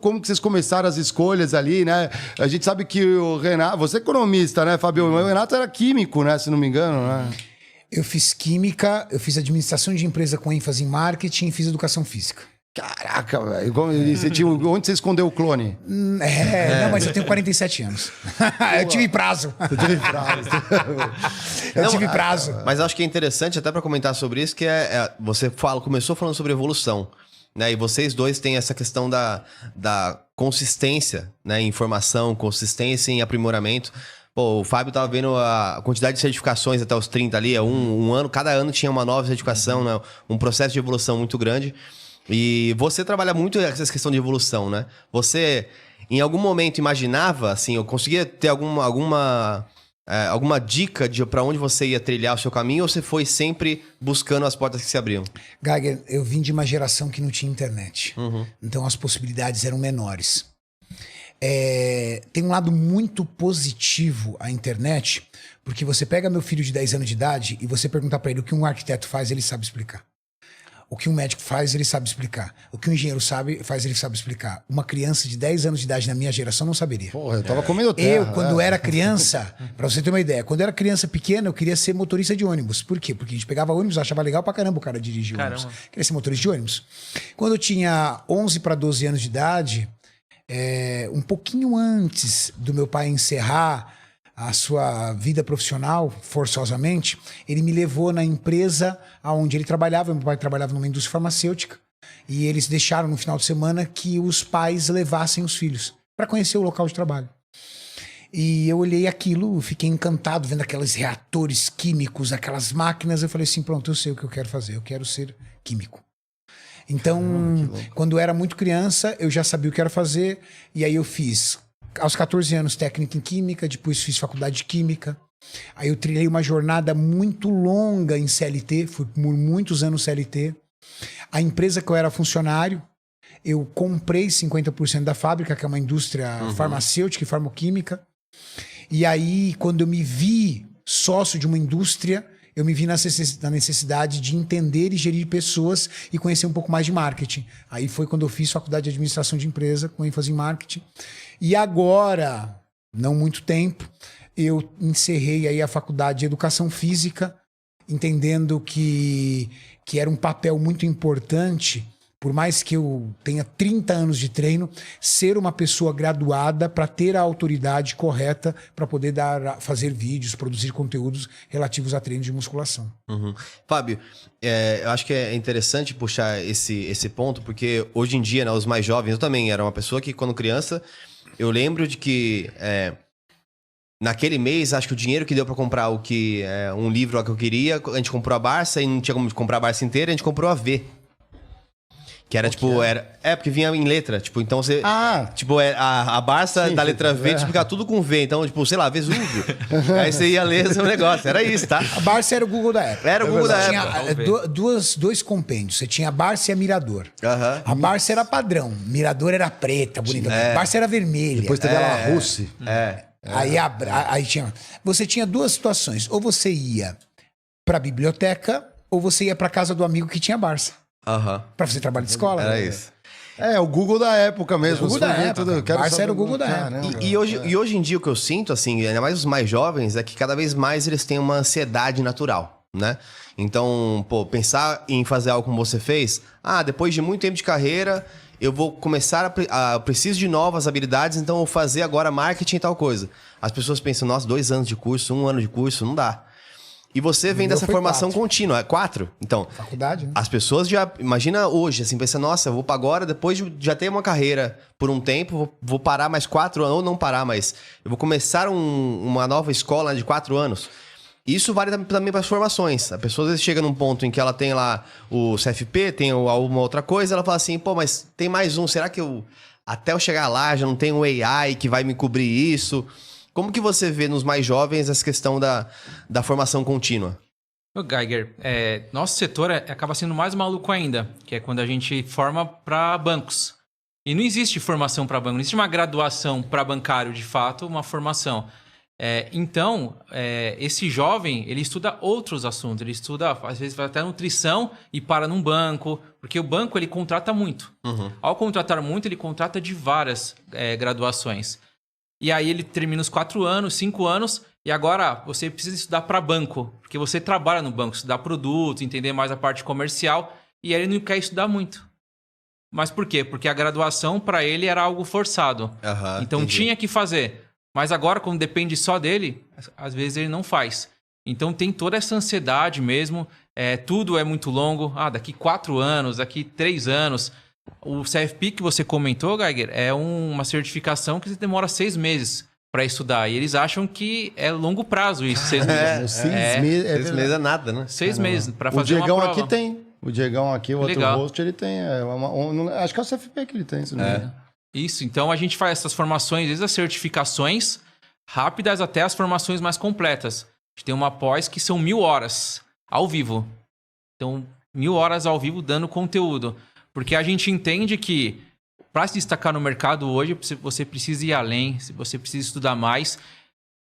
como que vocês começaram as escolhas ali, né? A gente sabe que o Renato... Você é economista, né, Fabio? O Renato era químico, né? Se não me engano, né? Eu fiz química, eu fiz administração de empresa com ênfase em marketing e fiz educação física. Caraca, velho. Onde você escondeu o clone? Não, mas eu tenho 47 anos. Eu tive prazo. Você teve prazo. Eu tive prazo. Mas acho que é interessante até para comentar sobre isso, que você começou falando sobre evolução, né? E vocês dois têm essa questão da consistência, né? Em informação, consistência em aprimoramento. Pô, o Fábio tava vendo a quantidade de certificações até os 30 ali, um ano, cada ano tinha uma nova certificação, né? Um processo de evolução muito grande. E você trabalha muito essa questão de evolução, né? Você, em algum momento, imaginava, assim, eu conseguia ter alguma dica de para onde você ia trilhar o seu caminho, ou você foi sempre buscando as portas que se abriam? Geiger, eu vim de uma geração que não tinha internet. Então as possibilidades eram menores. Tem um lado muito positivo à internet, porque você pega meu filho de 10 anos de idade e você perguntar para ele o que um arquiteto faz, ele sabe explicar. O que um médico faz, ele sabe explicar. O que um engenheiro faz, ele sabe explicar. Uma criança de 10 anos de idade na minha geração não saberia. Porra, eu tava comendo terra. Eu, quando era criança, pra você ter uma ideia, quando eu era criança pequena, eu queria ser motorista de ônibus. Por quê? Porque a gente pegava ônibus, achava legal pra caramba o cara dirigir ônibus. Queria ser motorista de ônibus. Quando eu tinha 11 para 12 anos de idade, um pouquinho antes do meu pai encerrar a sua vida profissional, forçosamente, ele me levou na empresa onde ele trabalhava. Meu pai trabalhava numa indústria farmacêutica. E eles deixaram no final de semana que os pais levassem os filhos para conhecer o local de trabalho. E eu olhei aquilo, fiquei encantado vendo aqueles reatores químicos, aquelas máquinas. Eu falei assim, pronto, eu sei o que eu quero fazer. Eu quero ser químico. Então, quando eu era muito criança, eu já sabia o que era fazer. E aí eu fiz... Aos 14 anos, técnica em química, depois fiz faculdade de química. Aí eu trilhei uma jornada muito longa em CLT, fui por muitos anos CLT. A empresa que eu era funcionário, eu comprei 50% da fábrica, que é uma indústria farmacêutica e farmoquímica. E aí, quando eu me vi sócio de uma indústria, eu me vi na necessidade de entender e gerir pessoas e conhecer um pouco mais de marketing. Aí foi quando eu fiz faculdade de administração de empresa, com ênfase em marketing. E agora, não muito tempo, eu encerrei aí a faculdade de educação física, entendendo que era um papel muito importante, por mais que eu tenha 30 anos de treino, ser uma pessoa graduada para ter a autoridade correta para poder fazer vídeos, produzir conteúdos relativos a treino de musculação. Fábio, eu acho que é interessante puxar esse ponto, porque hoje em dia, né, os mais jovens, eu também era uma pessoa que quando criança, eu lembro de que naquele mês, acho que o dinheiro que deu para comprar um livro lá que eu queria, a gente comprou a Barça e não tinha como comprar a Barça inteira, a gente comprou a V. Que era, porque vinha em letra, tipo, então você... a Barça da letra V, fica tudo com V, então, tipo, sei lá, Vesúvio. Aí você ia ler o seu negócio, era isso, tá? A Barça era o Google da época. Era o Google da época. Tinha dois compêndios, você tinha a Barça e a Mirador. A Barça era padrão, Mirador era preta, bonita. A Barça era vermelha. Depois teve a Russi. Aí tinha... Você tinha duas situações, ou você ia pra biblioteca, ou você ia pra casa do amigo que tinha Barça. Pra fazer trabalho de escola. Era isso. O Google da época mesmo. O Google da época. Barça era o Google da época. E hoje em dia o que eu sinto, assim, ainda mais os mais jovens, é que cada vez mais eles têm uma ansiedade natural, né? Então, pensar em fazer algo como você fez, depois de muito tempo de carreira, eu vou começar preciso de novas habilidades, então eu vou fazer agora marketing e tal coisa. As pessoas pensam, nossa, 2 anos de curso, 1 ano de curso, não dá. E você vem dessa formação contínua, 4. Então, faculdade, né? As pessoas já... Imagina hoje, assim, pensa, nossa, eu vou para agora, depois de já ter uma carreira por um tempo, vou parar mais 4 anos, ou não parar, mas eu vou começar uma nova escola de 4 anos. Isso vale também para as formações. A pessoa às vezes chega num ponto em que ela tem lá o CFP, tem alguma outra coisa, ela fala assim, mas tem mais um, será que até eu chegar lá já não tem um AI que vai me cobrir isso? Como que você vê nos mais jovens essa questão da formação contínua? O Geiger, nosso setor acaba sendo mais maluco ainda, que é quando a gente forma para bancos. E não existe formação para banco, não existe uma graduação para bancário, de fato, uma formação. Então, esse jovem, ele estuda outros assuntos. Ele estuda, às vezes, vai até nutrição e para num banco. Porque o banco, ele contrata muito. Ao contratar muito, ele contrata de várias graduações. E aí ele termina os 4 anos, 5 anos... E agora você precisa estudar para banco, porque você trabalha no banco, estudar produto, entender mais a parte comercial, e ele não quer estudar muito. Mas por quê? Porque a graduação para ele era algo forçado. Então tinha que fazer. Mas agora, quando depende só dele, às vezes ele não faz. Então tem toda essa ansiedade mesmo, tudo é muito longo. Daqui 4 anos, daqui 3 anos. O CFP que você comentou, Geiger, é uma certificação que demora 6 meses. Para estudar. E eles acham que é longo prazo isso. 6 meses. 6 meses. 6 meses é nada, né? 6 meses para fazer uma prova. O Diegão aqui tem. O Diegão aqui, o outro host, ele tem. Acho que é o CFP que ele tem. Isso. Então a gente faz essas formações, desde as certificações rápidas até as formações mais completas. A gente tem uma pós que são 1000 horas ao vivo. Então, 1000 horas ao vivo dando conteúdo. Porque a gente entende que para se destacar no mercado hoje, você precisa ir além, você precisa estudar mais.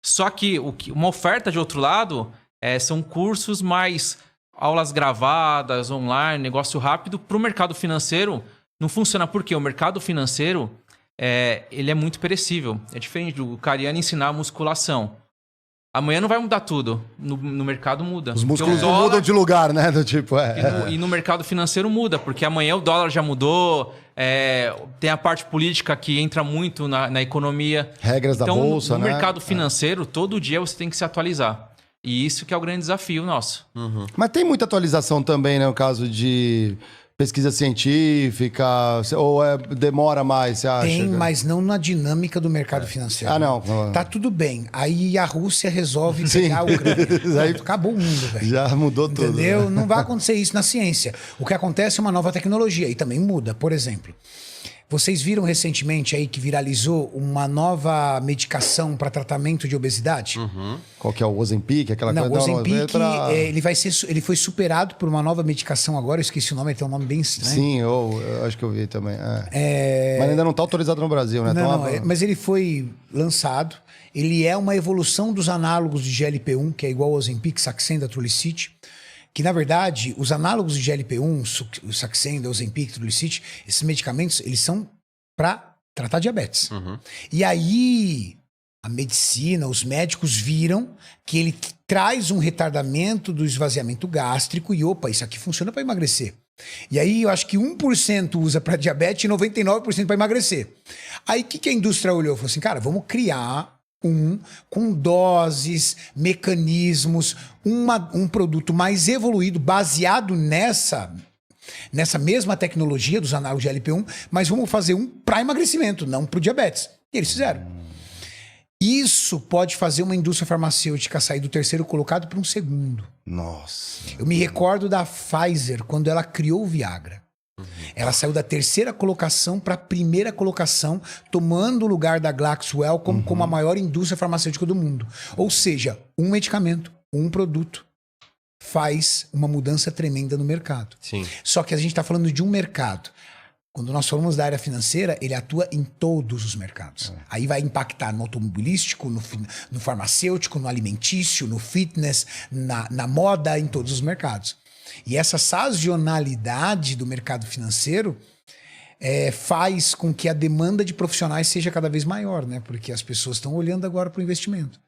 Só que uma oferta de outro lado são cursos mais aulas gravadas, online, negócio rápido. Para o mercado financeiro, não funciona porque o mercado financeiro ele é muito perecível. É diferente do Cariani ensinar musculação. Amanhã não vai mudar tudo. No mercado muda. Os músculos não mudam de lugar, né? Do tipo, E no mercado financeiro muda, porque amanhã o dólar já mudou. Tem a parte política que entra muito na economia. Regras da bolsa, no mercado financeiro, todo dia você tem que se atualizar. E isso que é o grande desafio nosso. Mas tem muita atualização também, né? No caso de pesquisa científica, ou demora mais, você acha? Tem, mas não na dinâmica do mercado financeiro. Não. Tá tudo bem. Aí a Rússia resolve pegar a Ucrânia. Aí acabou o mundo, velho. Já mudou tudo. Entendeu? Né? Não vai acontecer isso na ciência. O que acontece é uma nova tecnologia e também muda. Por exemplo, vocês viram recentemente aí que viralizou uma nova medicação para tratamento de obesidade? Qual que é o Ozempic? Aquela não, coisa? O Ozempic, ele foi superado por uma nova medicação agora, eu esqueci o nome, ele tem um nome bem estranho. Sim, eu acho que eu vi também. Mas ainda não está autorizado no Brasil, né? Mas ele foi lançado, ele é uma evolução dos análogos de GLP-1, que é igual ao Ozempic, Saxenda, Trulicity, que na verdade, os análogos de GLP-1, o Saxenda, Ozempic, Trulicity, esses medicamentos, eles são para tratar diabetes. E aí a medicina, os médicos viram que ele traz um retardamento do esvaziamento gástrico e, isso aqui funciona para emagrecer. E aí eu acho que 1% usa para diabetes e 99% para emagrecer. Aí o que a indústria olhou? Falou assim, cara, vamos criar com doses, mecanismos, um produto mais evoluído, baseado nessa mesma tecnologia dos análogos de GLP-1, mas vamos fazer um para emagrecimento, não para o diabetes. E eles fizeram. Isso pode fazer uma indústria farmacêutica sair do terceiro colocado para um segundo. Nossa. Eu me recordo da Pfizer, quando ela criou o Viagra. Ela saiu da terceira colocação para a primeira colocação, tomando o lugar da GlaxoSmithKline como a maior indústria farmacêutica do mundo. Ou seja, um medicamento, um produto, faz uma mudança tremenda no mercado. Sim. Só que a gente está falando de um mercado. Quando nós falamos da área financeira, ele atua em todos os mercados. Aí vai impactar no automobilístico, no farmacêutico, no alimentício, no fitness, na moda, em todos os mercados. E essa sazonalidade do mercado financeiro faz com que a demanda de profissionais seja cada vez maior, né? Porque as pessoas estão olhando agora para o investimento.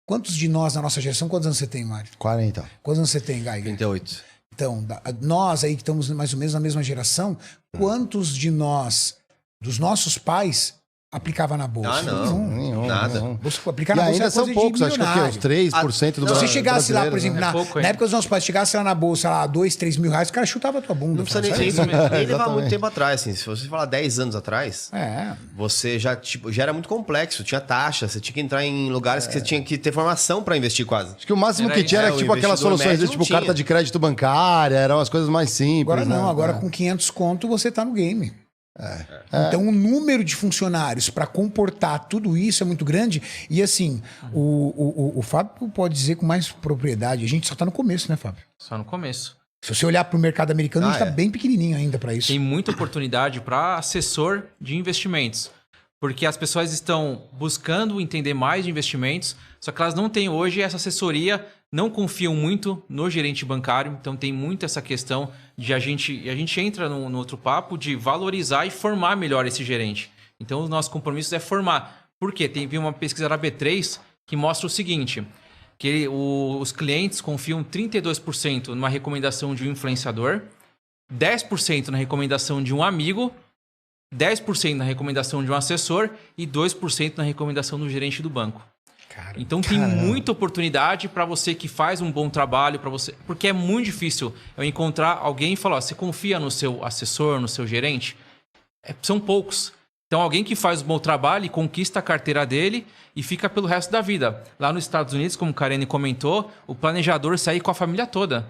Quantos de nós, na nossa geração, quantos anos você tem, Mário? 40. Quantos anos você tem, Geiger? 38. Então, nós aí que estamos mais ou menos na mesma geração, quantos de nós, dos nossos pais, aplicava na bolsa? Nenhum. Nada. Aplicar na bolsa ainda são poucos, acho que é uns 3% do Se você chegasse lá, por exemplo, né? na época dos nossos pais, chegasse lá na bolsa, lá, 2, 3 mil reais, o cara chutava a tua bunda. Não precisa nem levar muito tempo atrás, assim. Se você falar 10 anos atrás, você já era muito complexo, tinha taxa, você tinha que entrar em lugares que você tinha que ter formação para investir quase. Acho que o máximo que tinha era tipo aquelas soluções, tipo carta de crédito bancária, eram as coisas mais simples. Agora não, agora com 500 conto você tá no game. Então o número de funcionários para comportar tudo isso é muito grande. E assim, o Fábio pode dizer com mais propriedade, a gente só tá no começo, né, Fábio? Só no começo. Se você olhar para o mercado americano, a gente tá bem pequenininho ainda para isso. Tem muita oportunidade para assessor de investimentos. Porque as pessoas estão buscando entender mais de investimentos, só que elas não têm hoje essa assessoria, não confiam muito no gerente bancário. Então tem muito essa questão de a gente entra no outro papo de valorizar e formar melhor esse gerente. Então o nosso compromisso é formar. Por quê? Tem uma pesquisa da B3 que mostra o seguinte, que os clientes confiam 32% numa recomendação de um influenciador, 10% na recomendação de um amigo, 10% na recomendação de um assessor e 2% na recomendação do gerente do banco. Então tem muita oportunidade para você que faz um bom trabalho, para você, porque é muito difícil eu encontrar alguém e falar, ó, você confia no seu assessor, no seu gerente? São poucos. Então alguém que faz um bom trabalho e conquista a carteira dele e fica pelo resto da vida. Lá nos Estados Unidos, como o Karene comentou, o planejador sai com a família toda.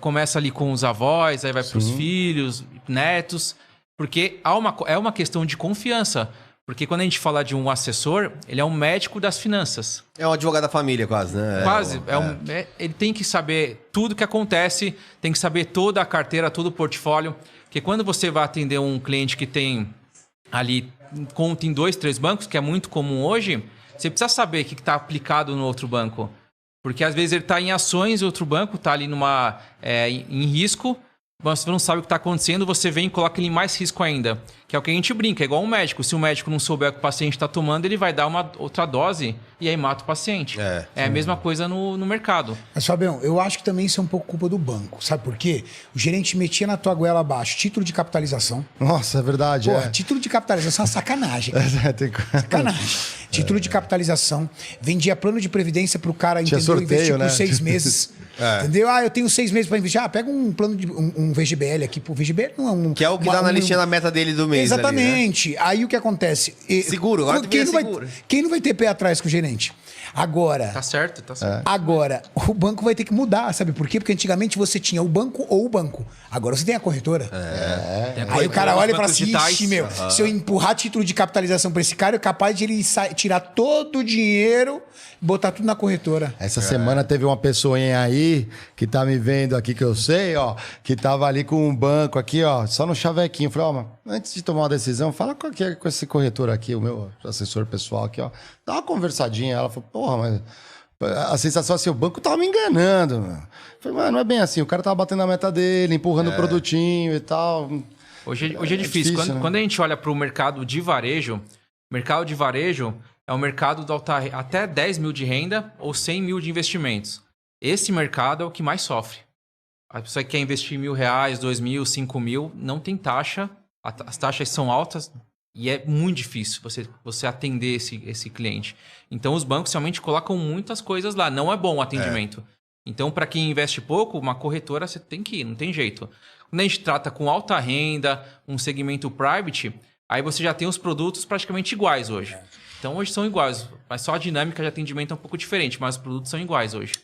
Começa ali com os avós, aí vai para os filhos, netos, porque é uma questão de confiança. Porque quando a gente fala de um assessor, ele é um médico das finanças. É um advogado da família, quase, né? Quase. Ele tem que saber tudo que acontece, tem que saber toda a carteira, todo o portfólio. Porque quando você vai atender um cliente que tem ali conta em 2, 3 bancos, que é muito comum hoje, você precisa saber o que está aplicado no outro banco. Porque às vezes ele está em ações e outro banco está ali em risco. Você não sabe o que está acontecendo, você vem e coloca ele em mais risco ainda. Que é o que a gente brinca, é igual um médico. Se o médico não souber o que o paciente está tomando, ele vai dar uma outra dose e aí mata o paciente. É a mesma coisa no mercado. Mas, Fabião, eu acho que também isso é um pouco culpa do banco. Sabe por quê? O gerente metia na tua goela abaixo título de capitalização. Nossa, é verdade. Pô, título de capitalização é uma sacanagem. Sacanagem. Título de capitalização. Vendia plano de previdência pro cara investir por 6 meses. Entendeu? Eu tenho 6 meses para investir. Pega um plano de um VGBL aqui. O VGBL não é um... Que é o que dá na listinha da meta dele do mês. Exatamente. Ali, né? Aí o que acontece? Seguro. Quem não vai ter pé atrás com o gerente? Agora... Tá certo. Agora, o banco vai ter que mudar. Sabe por quê? Porque antigamente você tinha o banco ou o banco. Agora você tem a corretora. Aí o cara olha e fala assim, ixi, meu, se eu empurrar título de capitalização para esse cara, é capaz de ele tirar todo o dinheiro e botar tudo na corretora. Essa semana teve uma pessoinha aí que tá me vendo aqui, que eu sei, ó, que tava ali com um banco aqui, ó, só no chavequinho. Falei, ó, mas antes de tomar uma decisão, fala com esse corretor aqui, o meu assessor pessoal aqui, ó. Dá uma conversadinha. Ela falou, porra, mas a sensação é assim, o banco tava me enganando. Meu. Falei, mas não é bem assim, o cara tava batendo a meta dele, empurrando o produtinho e tal. Hoje é difícil. Quando a gente olha para o mercado de varejo, é um mercado até 10 mil de renda ou 100 mil de investimentos. Esse mercado é o que mais sofre. A pessoa que quer investir R$1.000, 2.000, 5.000, não tem taxa. As taxas são altas e é muito difícil você atender esse cliente. Então, os bancos realmente colocam muitas coisas lá. Não é bom o atendimento. Então, para quem investe pouco, uma corretora você tem que ir, não tem jeito. Quando a gente trata com alta renda, um segmento private, aí você já tem os produtos praticamente iguais hoje. Então, hoje são iguais, mas só a dinâmica de atendimento é um pouco diferente, mas os produtos são iguais hoje.